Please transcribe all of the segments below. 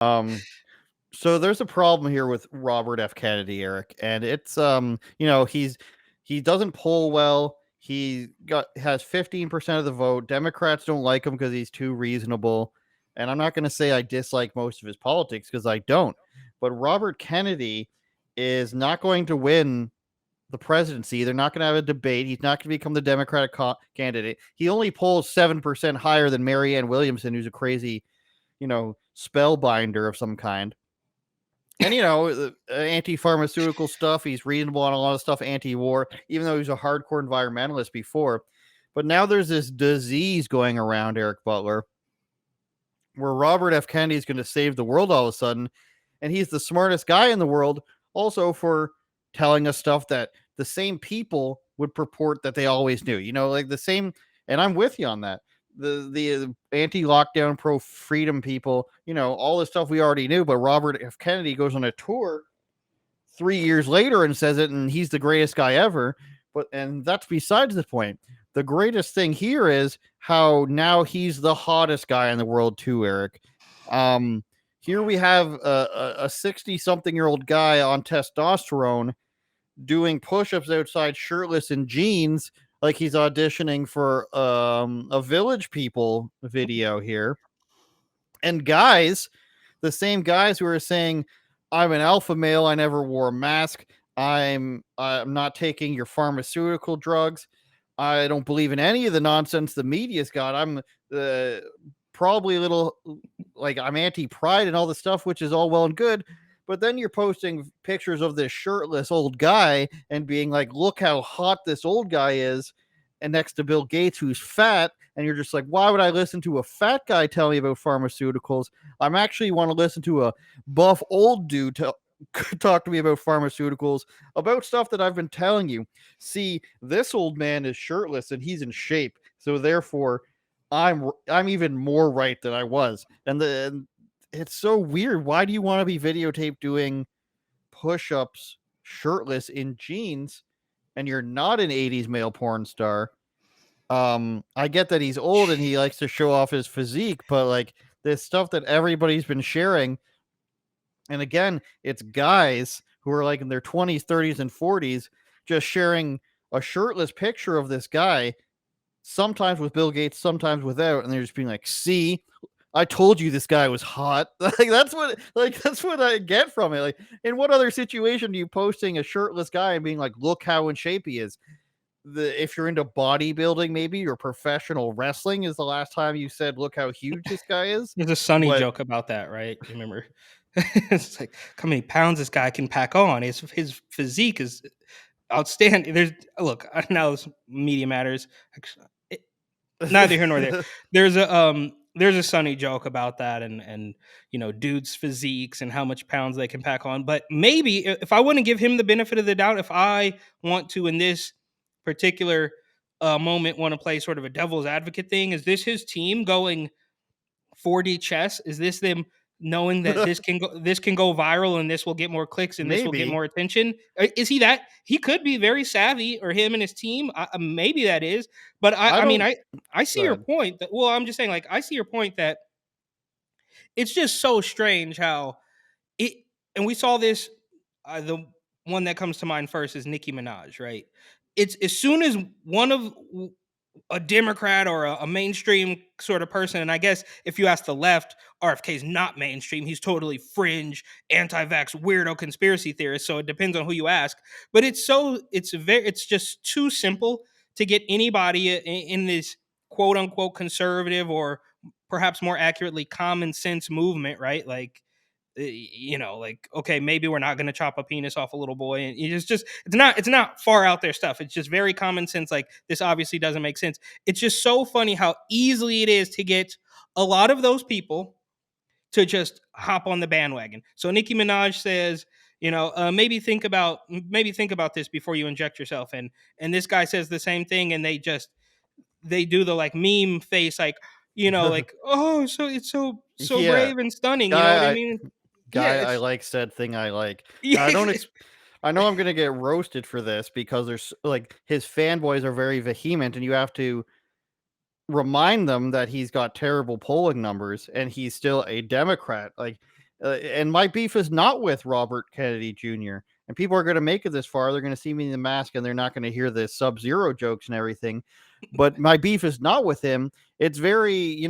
Um, so there's a problem here with Robert F. Kennedy, Eric, and it's he doesn't poll well. He has 15% of the vote. Democrats don't like him because he's too reasonable. And I'm not going to say I dislike most of his politics because I don't. But Robert Kennedy is not going to win the presidency. They're not going to have a debate. He's not going to become the Democratic candidate. He only polls 7% higher than Marianne Williamson, who's a crazy, spellbinder of some kind. And anti-pharmaceutical stuff. He's reasonable on a lot of stuff, anti-war, even though he was a hardcore environmentalist before. But now there's this disease going around, Eric Butler, where Robert F. Kennedy is going to save the world all of a sudden, and he's the smartest guy in the world, also for telling us stuff that the same people would purport that they always knew. Like the same, and I'm with you on that. The anti-lockdown, pro-freedom people, all the stuff we already knew. But Robert F. Kennedy goes on a tour 3 years later and says it, and he's the greatest guy ever. And that's besides the point. The greatest thing here is how now he's the hottest guy in the world too, Eric. Here we have a 60-something-year-old guy on testosterone doing push-ups outside shirtless in jeans, like he's auditioning for a Village People video here. And guys, the same guys who are saying, I'm an alpha male, I never wore a mask, I'm not taking your pharmaceutical drugs, I don't believe in any of the nonsense the media's got, I'm probably a little, like, I'm anti-pride and all the stuff, which is all well and good. But then you're posting pictures of this shirtless old guy and being like, look how hot this old guy is. And next to Bill Gates, who's fat. And you're just like, why would I listen to a fat guy tell me about pharmaceuticals? I'm actually want to listen to a buff old dude to talk to me about pharmaceuticals, about stuff that I've been telling you. See, this old man is shirtless and he's in shape. So therefore, I'm even more right than I was. And it's so weird. Why do you want to be videotaped doing push-ups shirtless in jeans and you're not an 80s male porn star? I get that he's old and he likes to show off his physique, but like this stuff that everybody's been sharing, and again, it's guys who are like in their 20s, 30s, and 40s just sharing a shirtless picture of this guy, sometimes with Bill Gates, sometimes without, and they're just being like, see, I told you this guy was hot. That's what I get from it. Like, in what other situation do you posting a shirtless guy and being like, look how in shape he is? If you're into bodybuilding, maybe, or professional wrestling is the last time you said, look how huge this guy is. There's a sunny But joke about that, right? You remember? It's like how many pounds this guy can pack on. His physique is outstanding. Now media matters. Neither here nor there. There's a sunny joke about that, and dudes' physiques and how much pounds they can pack on. But maybe if I want to give him the benefit of the doubt, if I want to in this particular moment want to play sort of a devil's advocate thing, is this his team going 4D chess? Is this them knowing that this can go viral and this will get more clicks and this will get maybe more attention? Is he that? He could be very savvy, or him and his team. Maybe that is. But I I mean, don't. I see Go your ahead. point. Well, I'm just saying, like, I see your point that it's just so strange how it. And we saw this. The one that comes to mind first is Nicki Minaj, right? It's as soon as one of a Democrat or a mainstream sort of person. And I guess if you ask the left, RFK is not mainstream. He's totally fringe, anti-vax, weirdo conspiracy theorist. So it depends on who you ask. But it's just too simple to get anybody in this quote unquote conservative, or perhaps more accurately common sense movement, right? Like, like, okay, maybe we're not going to chop a penis off a little boy, and it's not far out there stuff. It's just very common sense. Like, this obviously doesn't make sense. It's just so funny how easily it is to get a lot of those people to just hop on the bandwagon. So Nicki Minaj says, maybe think about this before you inject yourself, and this guy says the same thing, and they do the like meme face, like, like, oh, so it's so Yeah, brave and stunning, you know what I guy, mean? Yeah, I it's like said thing I like. Now I yeah. don't. I know I'm gonna get roasted for this because there's like his fanboys are very vehement, and you have to remind them that he's got terrible polling numbers and he's still a Democrat. Like, And my beef is not with Robert Kennedy Jr. And people are going to make it this far. They're going to see me in the mask and they're not going to hear the Sub-Zero jokes and everything. But my beef is not with him. It's very,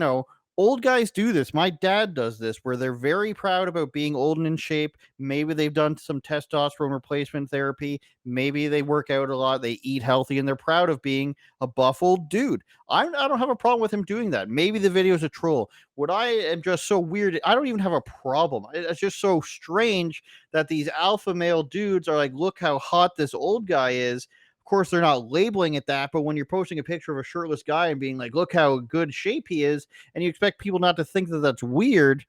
old guys do this. My dad does this where they're very proud about being old and in shape. Maybe they've done some testosterone replacement therapy. Maybe they work out a lot. They eat healthy and they're proud of being a buff old dude. I don't have a problem with him doing that. Maybe the video is a troll. What I am just so weird, I don't even have a problem. It's just so strange that these alpha male dudes are like, look how hot this old guy is. Of course, they're not labeling it that, but when you're posting a picture of a shirtless guy and being like, look how good shape he is, and you expect people not to think that that's weird,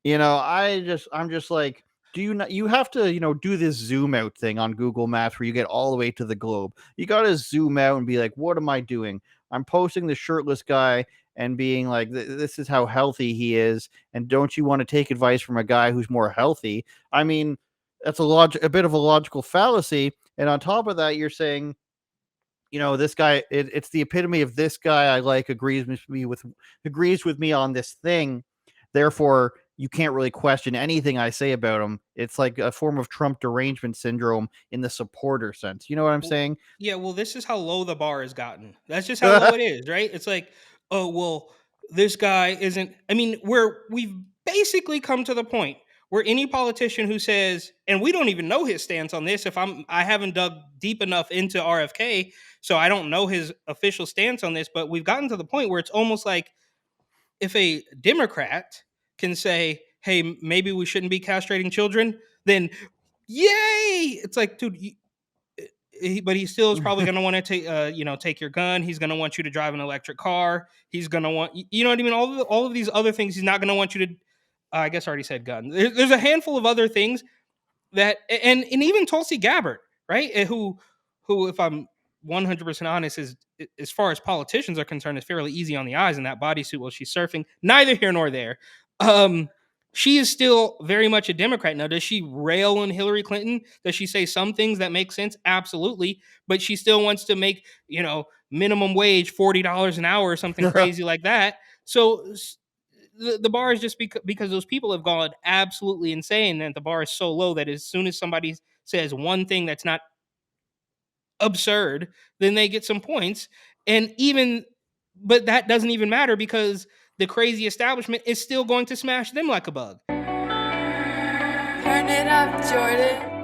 I'm just like, do you not, you have to, do this zoom out thing on Google Maps where you get all the way to the globe. You got to zoom out and be like, what am I doing? I'm posting the shirtless guy and being like, this is how healthy he is. And don't you want to take advice from a guy who's more healthy? I mean, that's a bit of a logical fallacy. And on top of that, you're saying, this guy, it's the epitome of this guy I like agrees with me on this thing. Therefore, you can't really question anything I say about him. It's like a form of Trump derangement syndrome in the supporter sense. You know what I'm Well, saying? yeah, well, this is how low the bar has gotten. That's just how low it is, right? It's like, oh, well, this guy isn't. I mean, we've basically come to the point where any politician who says, and we don't even know his stance on this. I haven't dug deep enough into RFK, so I don't know his official stance on this. But we've gotten to the point where it's almost like if a Democrat can say, "Hey, maybe we shouldn't be castrating children," then yay! It's like, dude, but he still is probably going to want to take your gun. He's going to want you to drive an electric car. He's going to want, you know what I mean? All of these other things. He's not going to want you to. I guess I already said gun. There's a handful of other things that, and even Tulsi Gabbard, right? Who, if I'm 100% honest, is as far as politicians are concerned, is fairly easy on the eyes in that bodysuit while she's surfing. Neither here nor there. Um, she is still very much a Democrat. Now, does she rail on Hillary Clinton? Does she say some things that make sense? Absolutely. But she still wants to make, minimum wage $40 an hour or something crazy like that. So the bar is just because those people have gone absolutely insane, and the bar is so low that as soon as somebody says one thing that's not absurd, then they get some points. And even, but that doesn't even matter because the crazy establishment is still going to smash them like a bug. Turn it up, Jordan.